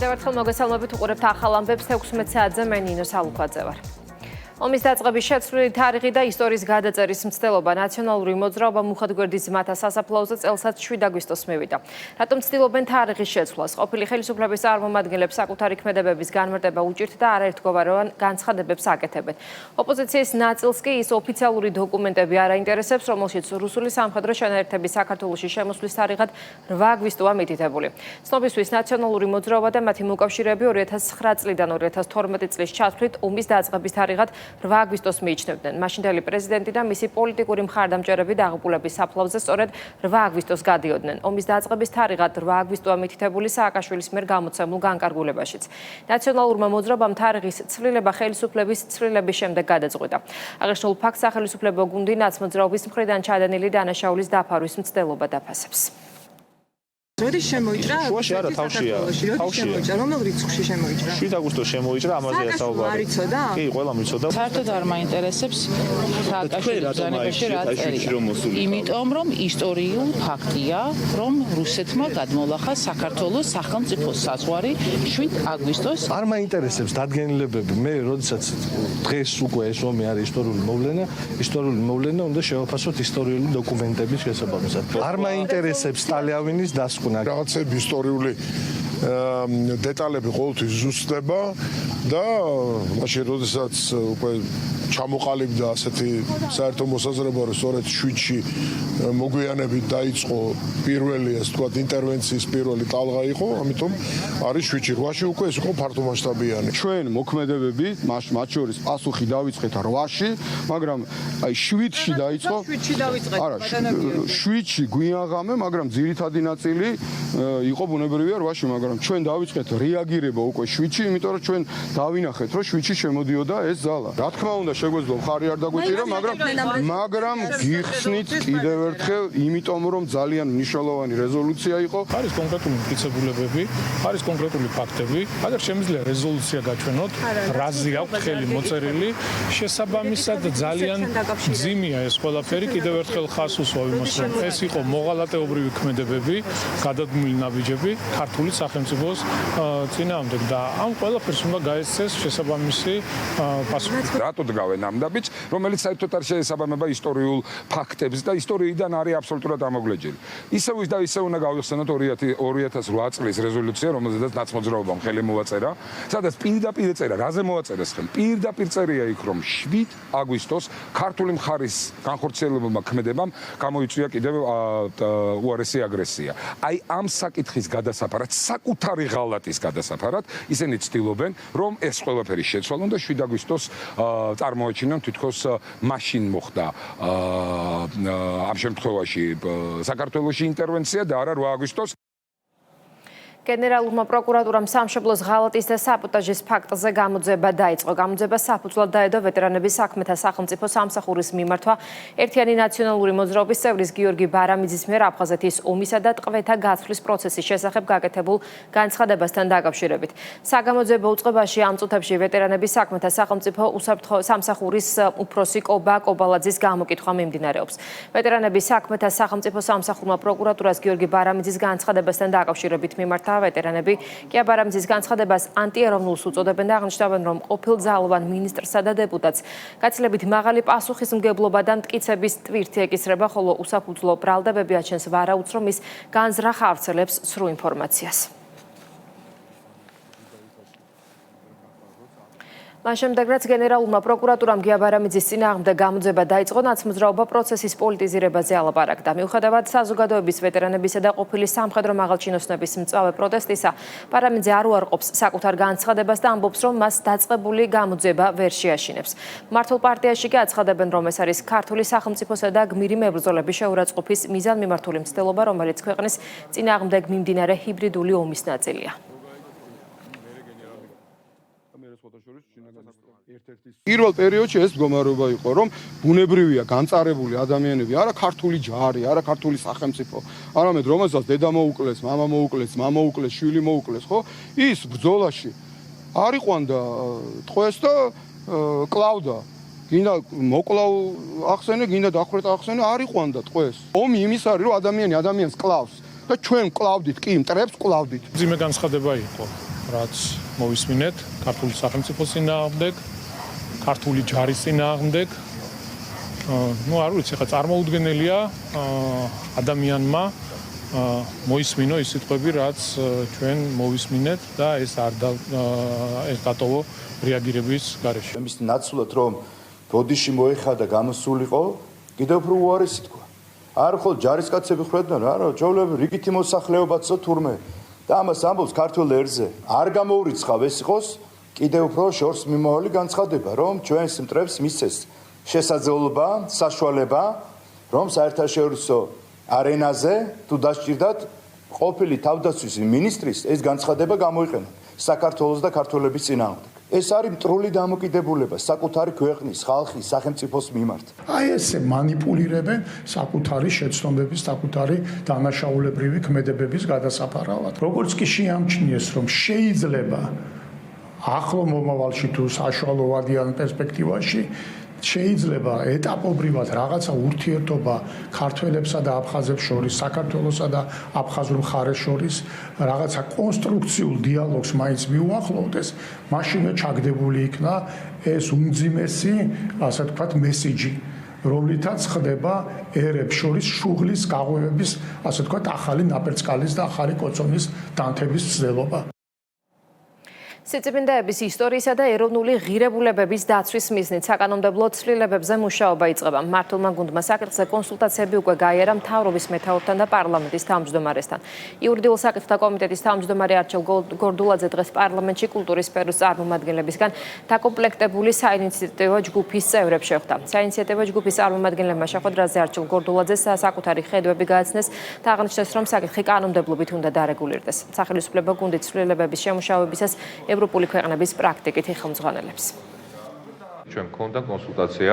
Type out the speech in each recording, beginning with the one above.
კიდევ ერთხელ მოგესალმებით, უყურებთ ახალ ამბებს 16 საათზე, მე ნინო სალუქვაძე ვარ. ომის დაწყების შეცვლილი თარიღი და ისტორიის გადაწერის მცდელობა ნაციონალური მოძრაობა მუხათგვერდის ძმათა სასაფლაოზე წელსაც 7 აგვისტოს მივიდა. რატომ ცდილობენ თარიღის შეცვლას? ყოფილი ხელისუფლების წარმომადგენლებს საკუთარი ქმედებების განმარტება უჭირთ და არაერთგვაროვან განცხადებებს აკეთებენ. ოპოზიციის ნაწილს კი ის ოფიციალური დოკუმენტები არ აინტერესებს, რომელშიც რუსული სამხედრო შენაერთების საქართველოში შემოსვლის თარიღად 8 აგვისტოა მითითებული. ცნობისთვის ნაციონალური მოძრაობა და მათი მოკავშირეები 2009 წლიდან 2012 წლის ჩათვლით ომის დაწყების თარიღად 8 აგვისტოს მიიჩნევდნენ. მაშინდელი პრეზიდენტი და მისი პოლიტიკური მხარდამჭერები დაღუპულების საფლავზე სწორედ 8 აგვისტოს გადიოდნენ. ომის დაწყების თარიღად 8 აგვისტოა მითითებული სააკაშვილის მიერ გამოცემულ განკარგულებაშიც. ნაციონალურმა მოძრაობამ თარიღის ცვლილება ხელისუფლების ცვლილების შემდეგ გადაწყვიტა. აღნიშნულ ფაქტს სახელმწიფო გუნდი ნაცმოძრაობის მხრიდან ჩადენილი დანაშაულის დაფარვის მცდელობა დაფასებს. როდის შემოიჭრა? შუაში არა, თავშია. შემოიჭრა, რომელ რიცხვში შემოიჭრა? 7 აგვისტოს შემოიჭრა, ამაზეა საუბარი. არ იცოდა? კი, ყველა მიცოდა. საერთოდ არ მაინტერესებს სააკაშვილის ბრძანებაში რა წერია. იმიტომ რომ ისტორიულ ფაქტია, რომ რუსეთმა გადმოლახა საქართველოს სახელმწიფო საზღვარი 7 აგვისტოს. არ მაინტერესებს დადგენილებები. მე როდესაც დღეს უკვე ეს ომი არის ისტორიული მოვლენა, უნდა შევაფასოთ ისტორიული დოკუმენტების შესაბამისად. არ მაინტერესებს სტალინის დასკვნა. რაღაცები ისტორიული დეტალები ყოველთვის ზუსტდება და მაშინ როდესაც უკვე ჩამოყალიბდა ასეთი საერთო მოსაზრება, რომ სწორედ 7-ში მოგვიანებით დაიწყო პირველი, ასე ვთქვათ, ინტერვენციის პირველი ტალღა იყო, ამიტომ არის 7-ში. 8-ში უკვე ეს იყო ფართომასშტაბიანი. ჩვენ მოქმედებები, მათ შორის პასუხი დავიწყეთ 8-ში, მაგრამ აი 7-ში დაიწყო. 7-ში დავიწყეთ. არა, 7-ში გვიანღამე, მაგრამ ძირითადი ნაწილი იყო ბუნებრივია 8-ში, მაგრამ ჩვენ დავიწყეთ რეაგირება უკვე 7-ში, იმიტომ რომ ჩვენ დავინახეთ, რომ 7-ში შემოდიოდა ეს ძალა. რა თქმა უნდა, შეგვეძლო მხარი არ დაგვეჭირა, მაგრამ გიხსნით კიდევ ერთხელ, იმიტომ რომ ძალიან მნიშვნელოვანი რეზოლუცია იყო. არის კონკრეტული მტკიცებულებები, არის კონკრეტული ფაქტები, აგერ შემიძლია რეზოლუცია გაჩვენოთ, რაზე აქვს ხელი მოწერილი, შესაბამისად ძალიან ძიმია ეს ყველაფერი, კიდევ ერთხელ ხაზს უსვავ იმას, რომ ეს იყო მოღალატეობრივი ქმედებები, გადადგმული ნაბიჯები ქართული სახელმწიფოს წინააღმდეგ და ამ ყველაფერს უნდა გაეცეს შესაბამისი პასუხი. რატო დგავენ ამ დაბიჯს, რომელიც საერთოდ არ შეესაბამება ისტორიულ ფაქტებს და ისტორიიდან არის აბსოლუტურად ამოგლეჯილი. ისევ უნდა გავიხსენოთ 2008 წლის რეზოლუცია, რომელზედაც ნაცმოძრაობამ ხელი მოაწერა, სადაც პირდაპირ წერა, რაზე მოაწერეს ხელი? პირდაპირ წერია იქ, რომ 7 აგვისტოს ქართული მხარის განხორციელებულმა ქმედებამ გამოიწვია კიდევ უარესი აგრესია. აი ამ საკითხის გადასაფარად, საკუთარი ღალატის გადასაფარად, ისინი ცდილობენ, რომ ეს ყველაფერი შეცვალონ და 7 აგვისტოს წარმოაჩინონ თითქოს მაშინ მოხდა ამ შემთხვევაში საქართველოში ინტერვენცია და არა 8 აგვისტოს. გენერალურმა პროკურატურამ სამშობლოს ღალატის და საპოტაჟის ფაქტზე გამოძიება დაიწყო. გამოძიება საფუძვლად დაედო ვეტერანების საქმეთა სახელმწიფო სამსახურის მიმართვა ერთიანი ნაციონალური მოძრაობის წევრის გიორგი ბარამიძის მიერ აფხაზეთის ომისა და ტყვეთა გაცვლის პროცესის შესახებ გაკეთებულ განცხადებასთან დაკავშირებით. საგამოძიებო უწყებაში ამ წუთებში ვეტერანების საქმეთა სახელმწიფო სამსახურის უფროსი კობა კობალაძის გამოკითხვა მიმდინარეობს. ვეტერანების საქმეთა სახელმწიფო სამსახურმა პროკურატურას გიორგი ბარამიძის განცხადებასთან დაკავშირებით მიმართა ვეტერანები კიაბარამძის განცხადებას ანტიეროვნულს უწოდებენ და აღნიშნავენ, რომ ყოფილ ძალოვან მინისტრსა და დეპუტატს გაცილებით მაღალი პასუხისმგებლობა და მტკიცების ტვირთი ეკისრება, ხოლო უსაფუძვლო ბრალდებები აჩენს ვარაუდს, რომ ის განზრახ ავრცელებს სრულ ინფორმაციას. მან შემდეგ, რაც გენერალურმა პროკურატურამ გიაბარამიძის წინააღმდეგ გამოძიება დაიწყო, ნაცმოძრაობა პროცესის პოლიტიზირებაზე ალაპარაკდა. მიუხედავად საზოგადოების ვეტერანებისა და ყოფილი სამხედრო მაღალჩინოსნების მწვავე პროტესტისა, ბარამიძე არ უარყოფს საკუთარ განცხადებას და ამბობს, რომ მას დაწყებული გამოძიება ვერ შეაშინებს. მართლ პარტიაში კი აცხადებენ, რომ ეს არის ქართული სახელმწიფოსა და გმირი მებრძოლების შეურაცხყოფის მიზანმიმართული მცდელობა, რომელიც ქვეყნის წინააღმდეგ მიმდინარე ჰიბრიდული ომის ნაწილია. პირველ პერიოდში ეს მდგომარეობა იყო, რომ ბუნებრივია განწარებული ადამიანები, არა ქართული ჯარი, არა ქართული სახელმწიფო, არამედ რომელსაც დედა მოუკლეს, მამა მოუკლეს, მამა მოუკლეს, შვილი მოუკლეს, ხო? ის ბრძოლაში არ იყვანდა ტყვეს და კლავდა. გინდა მოკლავ ახსენე, გინდა დახვრეტ ახსენე, არ იყვანდა ტყვეს. ომი იმის არის, რომ ადამიანი ადამიანს კლავს და ჩვენ კლავდით, კი, მტრებს კლავდით. ძიმე განცხადება იყო. რაც მოვისმინეთ ქართული სახელმწიფოს წინააღმდეგ, ქართული ჯარის წინააღმდეგ. არ ვიცი, ხა წარმოუდგენელია ადამიანმა მოისმინო ის სიტყვები, რაც ჩვენ მოვისმინეთ და ეს არ დატოვო რეაგირების გარეშე. იმის ნაცვლად რომ ბოდიში მოეხადა გამოსულიყო, კიდევ უფრო უარესი თქვა. არ ხოლ ჯარისკაცები ხვედან, არა, ჯოვლები რიგითი მოსახლეობაცო თურმე. და ამას ამბობს ქართულ ერზე. არ გამოურიცხავ ეს იყოს, კიდევ უფრო შორს მიმავალი განცხადება, რომ ჩვენს მტრებს მისცეს შესაძლებლობა, საშუალება, რომ საერთაშორისო არენაზე თუ დასჭირდათ ყოფილი თავდაცვის მინისტრის ეს განცხადება გამოიყენა საქართველოს და ქართველების წინააღმდეგ. ეს არის მტრული დამოკიდებულება საკუთარი ქვეყნის, ხალხის, სახელმწიფოს მიმართ. აი ესე манипуლირებენ საკუთარი შეცდომების, საკუთარი დანაშაულებრივი ქმედებების გადასაფარავად. როგორც კი შეამჩნიეს, რომ შეიძლება ახლო მომავალში თუ საშუალოვადიან პერსპექტივაში შეიძლება ეტაპობრივად რაღაცა ურთიერთობა ქართველებსა და აფხაზებს შორის, საქართველოსა და აფხაზურ მხარეს შორის რაღაცა კონსტრუქციულ დიალოგს მაინც მიუახლოვდეს, მაშინვე ჩაგდებული იქნა ეს უმძიმესი, ასე ვთქვათ, მესიჯი, რომლითაც ხდება ერებს შორის შუღლის გაღვივების, ასე ვთქვათ, ახალი ნაპერწკალის და ახალი კოცონის დანთების მცდელობა. სიწმინდეების ისტორიისა და ეროვნული ღირებულებების დაცვის მიზნით საკანონმდებლო ცვლილებებზე მუშაობა იწყება. მმართველმა გუნდმა საკითხზე კონსულტაციები უკვე გაიარა მთავრობის მეთაურთან და პარლამენტის თავმჯდომარესთან. იურიდიულ საკითხთა კომიტეტის თავმჯდომარე არჩილ გორდულაძე დღეს პარლამენტში კულტურის სფეროს წარმომადგენლებისგან დაკომპლექტებული საინიციატივო ჯგუფის წევრებს შეხვდა. საინიციატივო ჯგუფის წარმომადგენლებმა შეხვედრაზე არჩილ გორდულაძეს საკუთარი ხედვები გააცნეს და აღნიშნეს, რომ საკითხი კანონმდებლობით უნდა დარეგულირდეს. სახელმწიფო გუნდის ცვლილებების შემუშავებისას ევროპული ქვეყნების პრაქტიკით იხელმძღვანელებს. ჩვენ მქონდა კონსულტაცია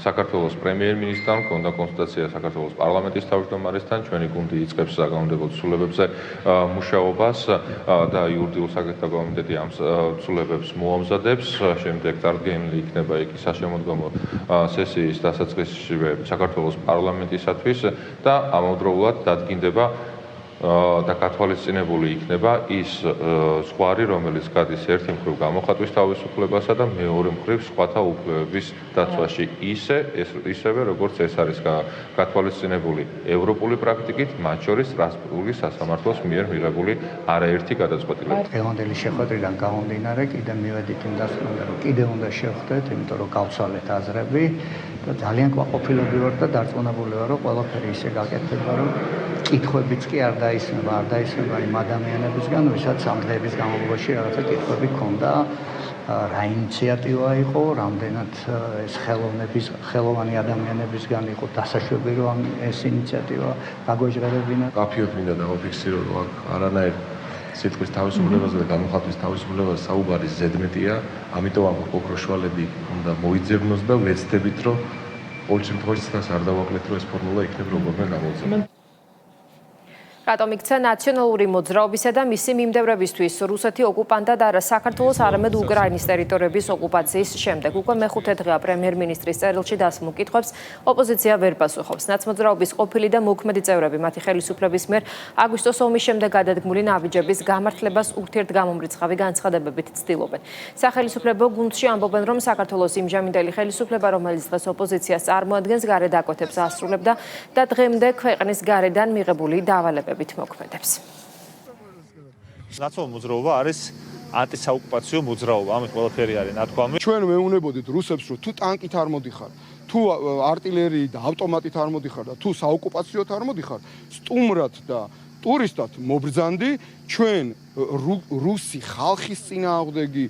საქართველოს პრემიერ-მინისტრთან, მქონდა კონსულტაცია საქართველოს პარლამენტის თავმჯდომარესთან, ჩვენი გუნდი იწყებს საკანონმდებლო ცვლილებებზე მუშაობას და იურიდიულ საკითხთა კომიტეტი ამ ცვლილებებს მოამზადებს. შემდეგ წარდგენილი იქნება იქ საშემოდგომო სესიის დასაწყისშივე საქართველოს პარლამენტისათვის და ამავდროულად დადგინდება და გათვალისწინებული იქნება ის ზღვარი, რომელიც გადის ერთი მხრივ გამოხატვის თავისუფლებასა და მეორე მხრივ სხვათა უფლებების დაცვაში, ისევე როგორც ეს არის გათვალისწინებული ევროპული პრაქტიკით, მათ შორის სტრასბურგის სასამართლოს მიერ მიღებული არაერთი გადაწყვეტილება. დღევანდელი შეხვედრიდან გამომდინარე, კიდევ მივედით იმ დასკვნამდე, რომ კიდევ უნდა შევხვდეთ, იმიტომ რომ გავცვალეთ აზრები და ძალიან კმაყოფილები ვარ და დარწმუნებული ვარ, რომ ყველაფერი ისე გაკეთდება, რომ კითხვებიც კი არ დაისმება იმ ადამიანებისგან, ვისაც ამ დღეების განმავლობაში რაღაცა კითხვები ჰქონდა, რა ინიციატივა იყო, რამდენად ეს ხელოვანი ადამიანებისგან იყო დასაშვები, რომ ეს ინიციატივა გაგვეჟღერებინა. კაფეოთ მინდა დავაფიქსირო, რომ აქ არანაირ სიტყვის თავისუფლებაზე და გამოხატვის თავისუფლებაზე საუბარი ზედმეტია, ამიტომ ამ ოქროშვალები უნდა მოიძებნოს და ვეცდებით, რომ ყოველ შემთხვევაში ცდას არ დავაკლეთ, რომ ეს ფორმულა იქნება როგორმე გამოუწევი. რატომ იქცა ნაციონალური მოძრაობისა და მისი მიმდევრებისთვის რუსეთი ოკუპანტად არა საქართველოს, არამედ უკრაინის ტერიტორიების ოკუპაციის შემდეგ. უკვე მეხუთე დღეა პრემიერ-მინისტრის წერილში დასმულ კითხვებს ოპოზიცია ვერ პასუხობს. ნაცმოძრაობის ყოფილი და მოქმედი წევრები მათი ხელისუფლების მიერ აგვისტოს ომის შემდეგ გადადგმული ნაბიჯების გამართლებას ურთიერთგამომრიცხავი განცხადებებით ცდილობენ. სახელისუფლებო გუნდში ამბობენ, რომ საქართველოს იმჟამინდელი ხელისუფლება, რომელიც დღეს ოპოზიციას წარმოადგენს, გარეთ აკვეთებს ასრულებდა და დღემდე ქვეყნის გარედან მიღებული დავალებები მოქმედებს. ნაციონალური მოძრაობა არის ანტისაოკუპაციო მოძრაობა, ამით ყველაფერი არის ნათქვამი. ჩვენ მეუნებოდით რუსებს, რომ თუ ტანკით არ მოდიხარ, თუ артиლერიით და ავტომატით არ მოდიხარ და თუ საოკუპაციოდ არ მოდიხარ, სტუმრად და ტურისტად მობრძანდი, ჩვენ რუსი ხალხის წინააღმდეგი,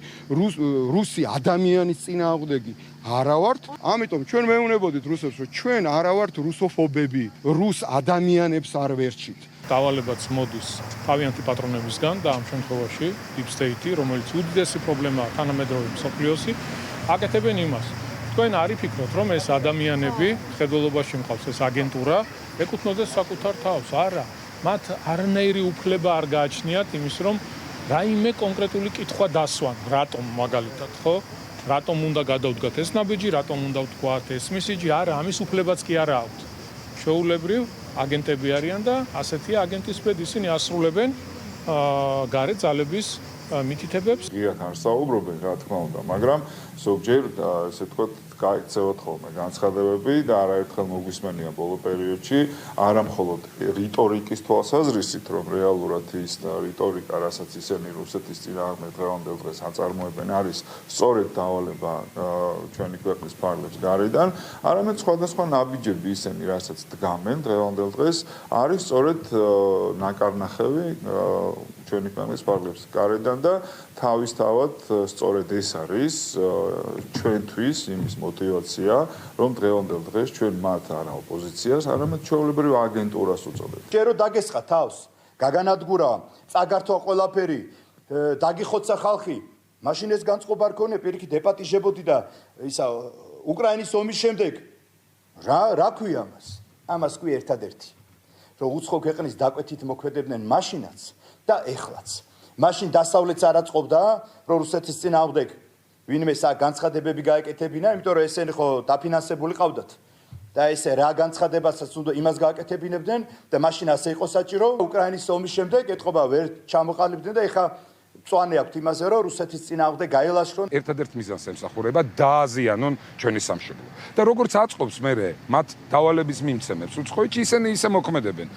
რუსი ადამიანის წინააღმდეგი არა ვართ. ამიტომ ჩვენ მეუნებოდით რუსებს, რომ ჩვენ არა ვართ რუსოფობები, რუს ადამიანებს არ ვერჩით. დავალებაც მოდის თავიანთი პატრონებისგან და ამ შემთხვევაში Deep State, რომელიც უდიდესი პრობლემაა თანამედროვე მსოფლიოსი, აკეთებენ იმას. თქვენ არ იფიქროთ, რომ ეს ადამიანები, ხედველობაში მყავს ეს აგენტურა, ეკუთვნოდეს საკუთარ თავს? არა. მათ არანაირი უფლება არ გააჩნიათ იმის, რომ რაიმე კონკრეტული კითხვა დასვან, რატომ მაგალითად, ხო? რატომ უნდა გადავდგათ ეს ნაბიჯი, რატომ უნდა ვთქვათ ეს მესიჯი? არა, ამის უფლებაც კი არა აქვთ. ჩვეულებრივ აგენტები არიან და ასეთია აგენტის სფეროთი ისინი ასრულებენ გარე ძალების მითითებებს. იგივე არ საუბრობენ, რა თქმა უნდა, მაგრამ ზოგჯერ ესე ვთქვათ, გაიქცევათ ხოლმე განცხადებები და არაერთხელ მოგვისმენია ბოლო პერიოდში, არა მხოლოდ რიტორიკის თვალსაზრისით, რომ რეალურად ის რიტორიკა, რასაც ისინი რუსეთის წინააღმდეგ დღევანდელ დღეს აწარმოებენ, არის სწორედ დავალება ჩვენი ქვეყნის ფარგლებს გარედან, არამედ სხვადასხვა ნაბიჯები ისინი, რასაც დგამენ დღევანდელ დღეს, არის სწორედ ნაკარნახევი ჩვენი ქვეყნის ფარგლებს გარედან და თავისთავად სწორედ ეს არის ჩვენთვის იმის мотивация, რომ დღევანდელ დღეს ჩვენ მათ არა ოპოზიციას, არამედ ჩვეულებრივ აგენტურას უწოდებთ. ჯერ რო დაგესხა თავს, გაგანადგურა, წაგართვა ყველაფერი, დაგიხოცა ხალხი, მაშინ ეს განწყობა არ ქონია, პირიქით ეპატიჟებოდი და ისა უკრაინის ომის შემდეგ რა ქვია ამას? ამას ქვია ერთადერთი, რომ უცხო ქვეყნის დაკვეთით მოქმედებდნენ მაშინაც და ეხლაც. მაშინ დასავლეთს არ აწყობდა, რომ რუსეთის წინააღმდეგ ვინმე განცხადებები გაეკეთებინა, იმიტომ რომ ესენი ხო დაფინანსებული ყავდათ. და ესე რა განცხადებასაც უნდა იმას გააკეთებინებდნენ და მაშინ ასე იყო საჭირო. უკრაინის ომის შემდეგ ეთყობა ვერ ჩამოყალიბდნენ და ეხა მწვანე აქვთ იმაზე, რომ რუსეთის წინააღმდეგ გაელაშქრონ. ერთადერთ მიზანს ემსახურება დააზიანონ ჩვენი სამშობლო. და როგორც აწყობს მე მათ დავალების მიმცემებს უცხოეთში ისინი ისე მოქმედებენ.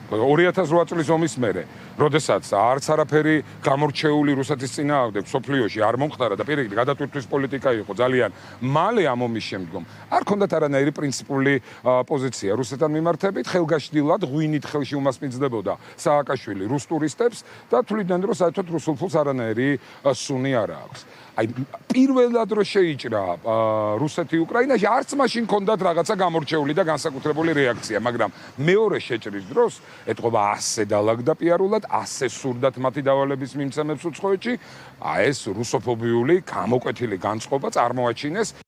2008 წლის ომის მერე, როდესაც არც არაფერი გამორჩეული რუსეთის წინააღმდეგ სოფლიოში არ მომხდარა და პირიქით გადატვირთვის პოლიტიკა იყო ძალიან მალე ამ ომის შემდგომ. არ ქონდათ არანაირი პრინციპული პოზიცია რუსეთთან მიმართებით, ხელგაშლილად ღვინით ხელში უმასპინძლებოდა სააკაშვილი რუს ტურისტებს და თვლიდნენ რომ საერთოდ რუსულ ფულს არანაირი სუნი არ აქვს. აი პირველად რო შეიჭრა რუსეთი უკრაინაში არც მაშინ ქონდათ რაღაცა გამორჩეული და განსაკუთრებული რეაქცია, მაგრამ მეორე შეჭრის დროს ეთყობა ასე დალაგდა პიარულად, ასე სურდათ მათი დავალების მიმცემებს უცხოეთში, ეს რუსოფობიული გამოკვეთილი განწყობა წარმოაჩინეს.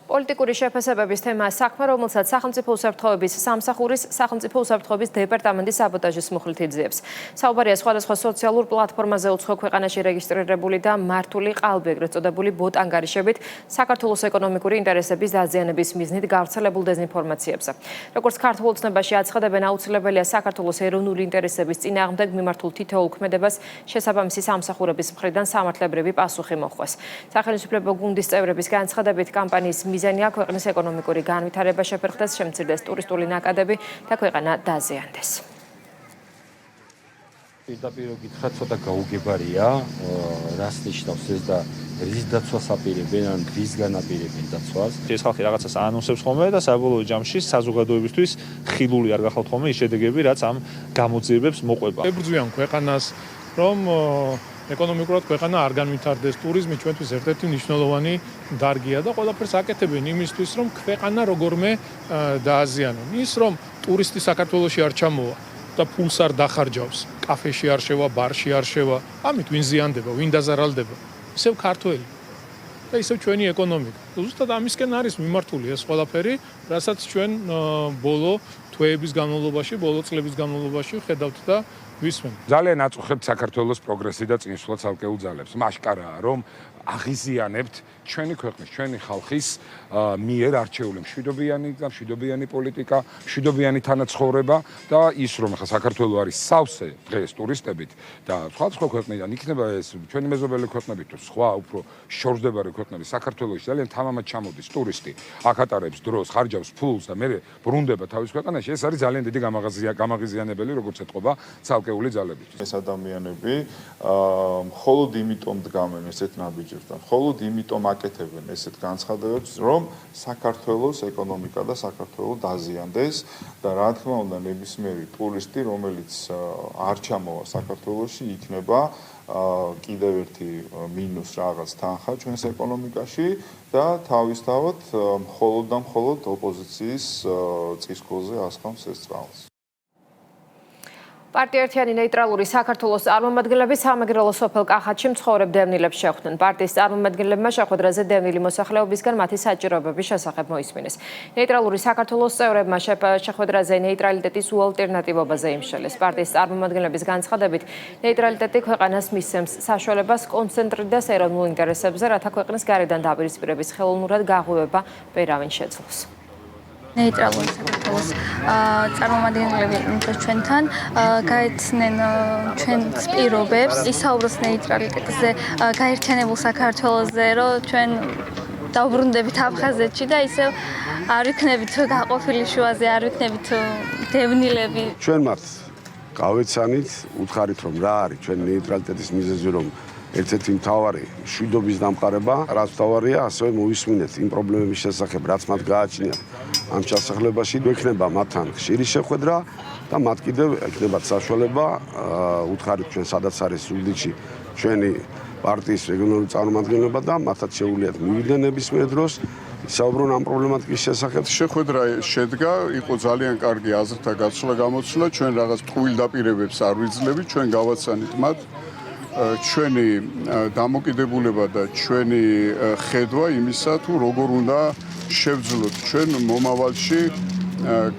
პოლიტიკური შეფასებების თემაა საქმე, რომელსაც სახელმწიფო უსაფრთხოების სამსახურის სახელმწიფო უსაფრთხოების დეპარტამენტის საბოტაჟის მუხლით იძიებს. საუბარია სხვადასხვა სოციალურ პლატფორმაზე უცხო ქვეყანაში რეგისტრირებული და მართული ყალბი, ეგრეთ წოდებული ბოტ-ანგარიშებით საქართველოს ეკონომიკური ინტერესების დაზიანების მიზნით გავრცელებულ დეზინფორმაციებზე. როგორც ქართულ ოცნებაში აცხადებენ, აუცილებელია საქართველოს ეროვნული ინტერესების წინააღმდეგ მიმართულ თითოეულ ქმედებას შესაბამისი სამსახურების მხრიდან სამართლებრივი პასუხი მოხვეს. სახელმწიფო გუნდის წევრების განცხადებით კამპანიის მიზანია ქვეყნის ეკონომიკური განვითარება შეფერხდეს, შემცირდეს ტურისტული ნაკადები და ქვეყანა დაზიანდეს. პირდაპირ გითხრათ, ცოტა გაუგებარია, რას ნიშნავს ეს და რის დაცვას აპირებენ, ან რის განაპირებენ დაცვას. ეს ხალხი რაღაცას ანონსებს ხოლმე და საბოლოო ჯამში საზოგადოებისთვის ხილული არ გახავთ ხოლმე ის შედეგები, რაც ამ გამოძიებებს მოყვება. ებრძვიან ქვეყანას, რომ ეკონომიკურად ქვეყანა არ განვითარდეს, ტურიზმი ჩვენთვის ერთ-ერთი მნიშვნელოვანი დარგია და ყველაფერს აკეთებენ იმისთვის, რომ ქვეყანა როგორმე დააზიანონ. ის რომ ტურისტი საქართველოში არ ჩამოვა და ფულს არ დახარჯავს, კაფეში არ შევა, ბარში არ შევა, ამით ვინ ზიანდება, ვინ დაზარალდება? ისევ ქართველი და ისევ ჩვენი ეკონომიკა. ზუსტად ამისკენ არის მიმართული ეს ყველაფერი, რასაც ჩვენ ბოლო თვეების განმავლობაში, ბოლო წლების განმავლობაში ხედავთ და ვისმენ. ძალიან აწუხებთ საქართველოს პროგრესი და წინსვლა ცალკეულ ძალებს. მაშკარაა, რომ აღიზიანებთ ჩვენი ქვეყნის, ჩვენი ხალხის მიერ არჩეული მშვიდობიანი პოლიტიკა, მშვიდობიანი თანაცხოვრება და ის რომ ახლა საქართველო არის სავსე დღეს ტურისტებით და სხვა ქვეყნიდან იქნება ეს ჩვენი მეზობელი ქვეყნები თუ სხვა უფრო შორსდებარე ქვეყნები საქართველოში ძალიან თამამად ჩამოდის ტურისტი, აქ ატარებს დროს, ხარჯავს ფულს და მერე ბრუნდება თავის ქვეყანაში, ეს არის ძალიან დიდი გამაღიზიანებელი, როგორც ეთყობა ცალკეული ძალებისთვის. ეს ადამიანები მხოლოდ იმიტომ დგამენ ესეთ ნაბიჯებთან, მხოლოდ იმიტომ აკეთებენ ესეთ განცხადებებს, რომ საქართველოს ეკონომიკა და საქართველო დაზიანდეს და რა თქმა უნდა ნებისმიერი ტურისტი, რომელიც არ ჩამოვა საქართველოში, იქნება კიდევ ერთი მინუს რაღაც თანხა ჩვენს ეკონომიკაში და თავისთავად მხოლოდ და მხოლოდ ოპოზიციის წისქვილზე ასხამს ეს წყალს. პარტია ერთიანი ნეიტრალური საქართველოს წარმომადგენლები სამეგრელო სოფელ კახეთში მცხოვრებ დევნილებს შეხვდნენ. პარტიის წარმომადგენლებმა შეხვედრაზე დევნილი მოსახლეობისგან მათი საჭიროებების შესახებ მოისმინეს. ნეიტრალური საქართველოს წევრებმა შეხვედრაზე ნეიტრალიტეტის უალტერნატივობაზე იმშელეს. პარტიის წარმომადგენლების განცხადებით, ნეიტრალიტეტი ქვეყანას მისცემს საშუალებას კონცენტრირდეს ეროვნულ ინტერესებზე, რათა ქვეყნის გარედან დაპირისპირების ხელოვნურად გაღვივება ვერავინ შეძლოს. ნეიტრალური საქართველოს წარმომადგენლები დღეს ჩვენთან გაეცნენ ჩვენს პირობებს, ისაუბროს ნეიტრალიტეტზე, გაერთიანებულ საქართველოსზე, რომ ჩვენ დავბრუნდებით აფხაზეთში და ისევ არ ვიქნებით გაყოფილი შუაზე, არ ვიქნებით დევნილები. ჩვენ მათ გავეცანით, უთხარით რომ რა არის ჩვენ ნეიტრალიტეტის მიზეზი, რომ ერთ-ერთი მთავარი მშვიდობის დამყარება, რაც მთავარია, ასევე მოვისმინეთ იმ პრობლემების შესახებ, რაც მათ გააჩნიათ ამ ჩასახლებაში, გვექნება მათთან ხშირი შეხვედრა და მათ კიდევ ექნებათ საშუალება უთხარით ჩვენ სადაც არის ზუგდიდში ჩვენი პარტიის რეგიონალური წარმომადგენლობა და მათაც შეუძლიათ მივიდნენ ნებისმიერ დროს ისაუბრონ ამ პრობლემატიკის შესახებ. შეხვედრა შედგა, იყო ძალიან კარგი აზრთა გაცვლა-გამოცვლა, ჩვენ რაღაც ტყუილ დაპირებებს არ ვიძლებით, ჩვენ გავაცანით მათ ჩვენი დამოკიდებულება და ჩვენი ხედვა იმისა, თუ როგორ უნდა შევძლოთ ჩვენ მომავალში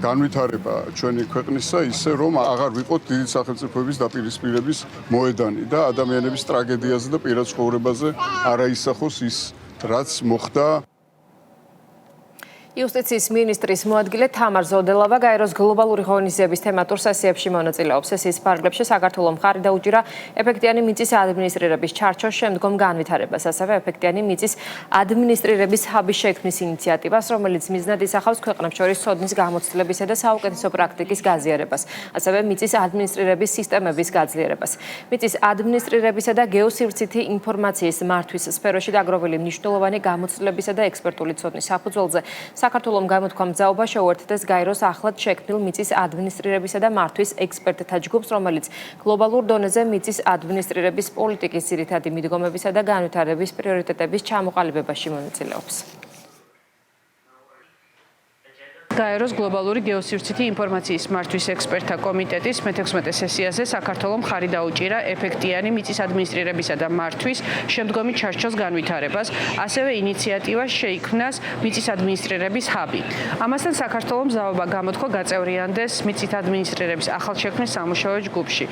განვითარება ჩვენი ქვეყნისა ისე, რომ აღარ ვიყოთ დიდი სახელმწიფოების დაპირისპირების მოედანი და ადამიანების ტრაგედიაზე და პირად ცხოვრებაზე არ აისახოს ის, რაც მოხდა. იუსტიციის მინისტრის მოადგილე თამარ ზოდელავა გაეროს გლობალური ღონისძიების თემატურ სესიებში მონაწილეობს. სესიის ფარგლებში საქართველოს მხარი დაუჭირა ეფექტიანი მიწის ადმინისტრირების ჩარჩოს შემდგომ განვითარებას, ასევე ეფექტიანი მიწის ადმინისტრირების ჰაბის შექმნის ინიციატივას, რომელიც მიზნად ისახავს ქვეყნებს შორის ცოდნის გამოცდილებისა და საუკეთესო პრაქტიკის გაზიარებას, ასევე მიწის ადმინისტრირების სისტემების გაძლიერებას. მიწის ადმინისტრირებისა და გეოსივრცითი ინფორმაციის მართვის სფეროში დაგროვილი მნიშვნელოვანი გამოცდილებისა და ექსპერტული ცოდნის საფუძველზე საქართველოს გამოთქვა მძაობა შეუერთდეს გაეროს ახლად შექმნილ მიწის ადმინისტრირებისა და მართვის ექსპერტთა ჯგუფს, რომელიც გლობალურ დონეზე მიწის ადმინისტრირების პოლიტიკის ძირითადი მიდგომებისა და განვითარების პრიორიტეტების ჩამოყალიბებაში მონაწილეობს. გაეროს გლობალური გეოსივრცითი ინფორმაციის მართვის ექსპერტთა კომიტეტის მე-16 სესიაზე საქართველოს მხარი დაუჭირა ეფექტიანი მიწის ადმინისტრირებისა და მართვის შემდგომი ჩარჩოს განვითარებას, ასევე ინიციატივას შეიქმნას მიწის ადმინისტრირების ჰაბი. ამასთან საქართველოს მზაობა გამოთქვა გაწევრიანდეს მიწის ადმინისტრირების ახალშექმნის სამუშაო ჯგუფში.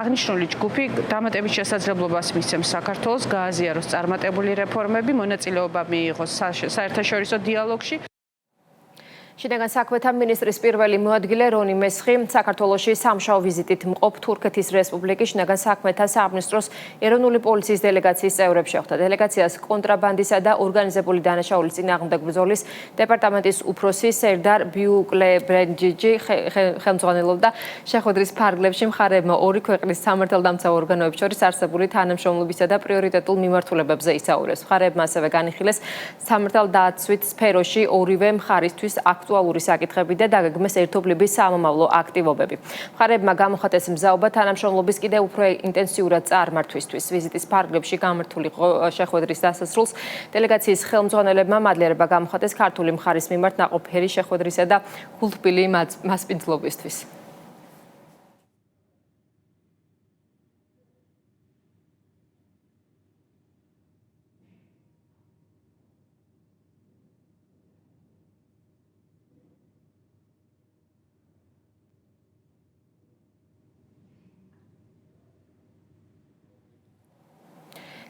აღნიშნული ჯგუფი დამატებით შესაძლებლობას მისცემს საქართველოს გააზიაროს წარმატებული რეფორმები, მონაწილეობა მიიღოს საერთაშორისო დიალოგში. შინაგან საქმეთა მინისტრის პირველი მოადგილე რონი მესხი საქართველოში სამშაბათო ვიზიტით მყოფ თურქეთის რესპუბლიკის შინაგან საქმეთა სამინისტროს ეროვნული პოლიციის დელეგაციის წევრებს შეხვდა. დელეგაციას კონტრაბანდისა და ორგანიზებული დანაშაულის წინააღმდეგ ბრძოლის დეპარტამენტის უფროსი სერდარ ბიუკლებრენჯიჯი ხელმძღვანელობდა. შეხვედრის ფარგლებში მხარეებმა ორი ქვეყნის სამართალდამცავ ორგანოებს შორის არსებული თანამშრომლობისა და პრიორიტეტულ მიმართულებებზე ისაუბრეს. მხარეებმა ასევე განიხილეს სამართალდაცვით სფეროში ორივე მხარისთვის აქტუალური საკითხები და დაგეგმეს ერთობლივი სამომავლო აქტივობები. მხარეებმა გამოხატეს მზაობა თანამშრომლობის კიდევ უფრო ინტენსიურად წარმართვისთვის. ვიზიტის ფარგლებში გამართული შეხვედრის დასასრულს დელეგაციის ხელმძღვანელებმა მადლიერება გამოხატეს ქართული მხარის მიმართ ნაყოფიერი შეხვედრისა და გულთბილი მასპინძლობისთვის.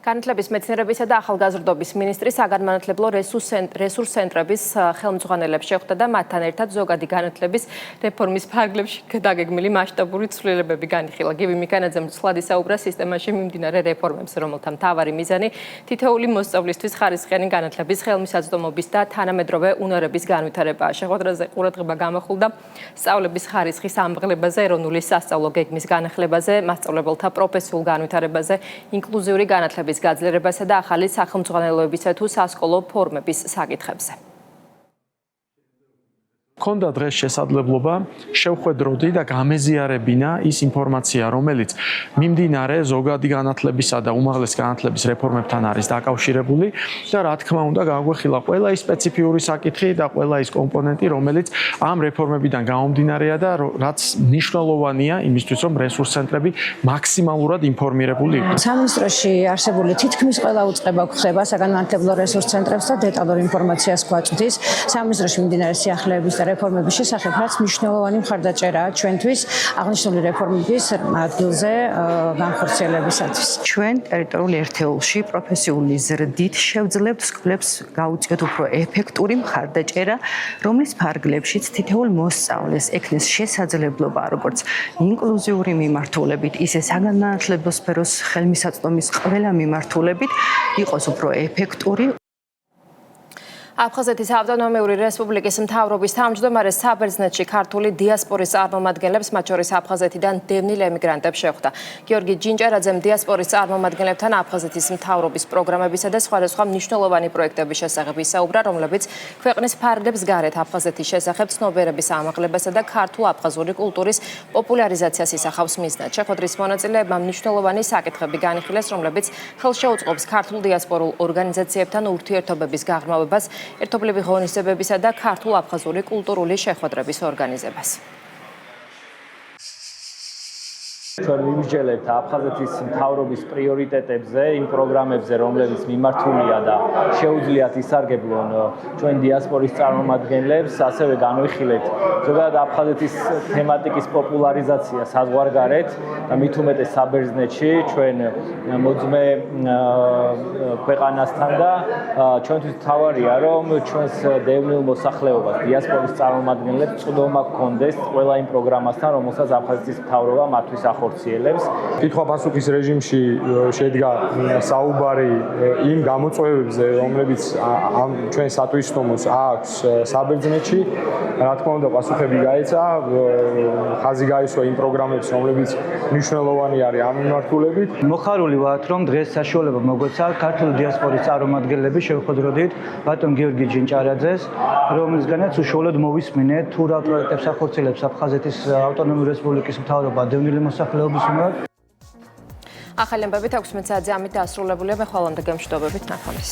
განათლების მეცნიერებისა და ახალგაზრდობის მინისტრი საგანმანათლებლო რესურს ცენტრების ხელმძღვანელებს შეხვდა და მათთან ერთად ზოგადი განათლების რეფორმის ფარგლებში დაგეგმილი მასშტაბური ცვლილებები განიხილა. გივი მიქანაძემ ცვლად ისაუბრა სისტემაში მიმდინარე რეფორმებს, რომელთა მთავარი მიზანი თითოეული მოსწავლისთვის ხარისხიანი განათლების ხელმისაწვდომობის და თანამედროვე უნარების განვითარებაა. შეხვედრაზე ყურადღება გამახვილდა სწავლების ხარისხის ამაღლებაზე, ეროვნული სასწავლო გეგმის განახლებაზე, მასწავლებელთა პროფესიულ განვითარებაზე, ინკლუზიური განათლების გაძლიერებასა და ახალი სახელმძღვანელოებისა თუ სასკოლო ფორმების საკითხებზე. ქონდა დღეს შესაძლებლობა შევხვედროდი და გამეზიარებინა ის ინფორმაცია, რომელიც მიმდინარე ზოგადი განათლებისა და უმაღლეს განათლების რეფორმებთან არის დაკავშირებული და რა თქმა უნდა გაგვეხილა ყველა ის სპეციფიური საკითხი და ყველა ის კომპონენტი, რომელიც ამ რეფორმებიდან გამომდინარეა და რაც მნიშვნელოვანია იმისთვის, რომ რესურს ცენტრები მაქსიმალურად ინფორმირებული იყოს. სამინისტროში არსებული თითქმის ყველა უწყება გვხდება საგანმანათლებლო რესურს ცენტრებს და დეტალურ ინფორმაციას გვაწვდის. სამინისტროში მიმდინარე სიახლეების და რეფორმების შესახებ, რაც მნიშვნელოვანი მხარდაჭერაა ჩვენთვის აღნიშნული რეფორმების ადგილზე განხორციელებისათვის. ჩვენ ტერიტორიულ ერთეულში პროფესიული ზრდით შევძლებთ სკოლებს გაუწიოთ უფრო ეფექტური მხარდაჭერა, რომლის ფარგლებშიც თითოეულ მოსწავლეს ექნეს შესაძლებლობა როგორც ინკლუზიური მიმართულებით, ისე საგანმანათლებლო სფეროს ხელმისაწვდომის ყველა მიმართულებით იყოს უფრო ეფექტური. აფხაზეთის ავტონომიური რესპუბლიკის მთავრობის თავმჯდომარე საბერძნეთში ქართული დიასპორის წარმომადგენლებს, მათ შორის აფხაზეთიდან დევნილ ემიგრანტებს შეხვდა. გიორგი ჯინჭერაძემ დიასპორის წარმომადგენლებთან აფხაზეთის მთავრობის პროგრამებისა და სხვადასხვა მნიშვნელოვანი პროექტების შესახებ ისაუბრა, რომლებიც ქვეყნის ფარგლებს გარეთ აფხაზეთის შესახებ ცნობიერების ამაღლებასა და ქართულ-აფხაზური კულტურის პოპულარიზაციას ისახავს მიზნად. შეხვედრის მონაწილეებმა მნიშვნელოვანი საკითხები განიხილეს, რომლებიც ხელს შეუწყობს ქართულ დიასპორულ ორგანიზაციებთან ურთიერთობების გაღრმავებას, ერთობლივი ღონისძიებებისა და ქართულ-აფხაზური კულტურული შეხვედრების ორგანიზებას. ჩვენ ვიმსჯელებთ აფხაზეთის მთავრობის პრიორიტეტებზე, იმ პროგრამებზე, რომლებიც მიმართულია და შეუძლიათ ისარგებლონ ჩვენ დიასპორის წარმომადგენლებს, ასევე განვიხილეთ ზოგადად აფხაზეთის თემატიკის პოპულარიზაცია საზღვარგარეთ და მით უმეტეს საბერძნეთში, ჩვენ მოძმე ქვეყანასთან და ჩვენთვის მთავარია, რომ ჩვენს დევნილ მოსახლეობას, დიასპორის წარმომადგენლებს წვდომა გქონდეს ყველა იმ პროგრამასთან, რომელსაც აფხაზეთის მთავრობა მათთვის ახორციელებს. კითხვა-პასუხის რეჟიმში შედგა საუბარი იმ გამოწვევებზე, რომლებიც ჩვენ სათვისტომოს აქვს საბერძნეთში. რა თქმა უნდა, პასუხები გაეცა, ხაზი გაისვა იმ პროგრამებს, რომლებიც მნიშვნელოვანი არის ამ მიმართულებით. მოხარული ვართ, რომ დღეს საშუალება მოგვეცა ქართული დიასპორის წარმომადგენლები შევხვედროდით ბატონ გიორგი ჯინჭარაძეს, რომლისგანაც უშუალოდ მოვისმინეთ თუ რა პროექტებს ახორციელებს აფხაზეთის ავტონომიური რესპუბლიკის მთავრობა დევნილი მოსახლეობის მიმართ. ახალი ამბებით 16 საათზე ამით დასრულებულია. მე ხვალამდე გემშვიდობებით, ნახვამდის.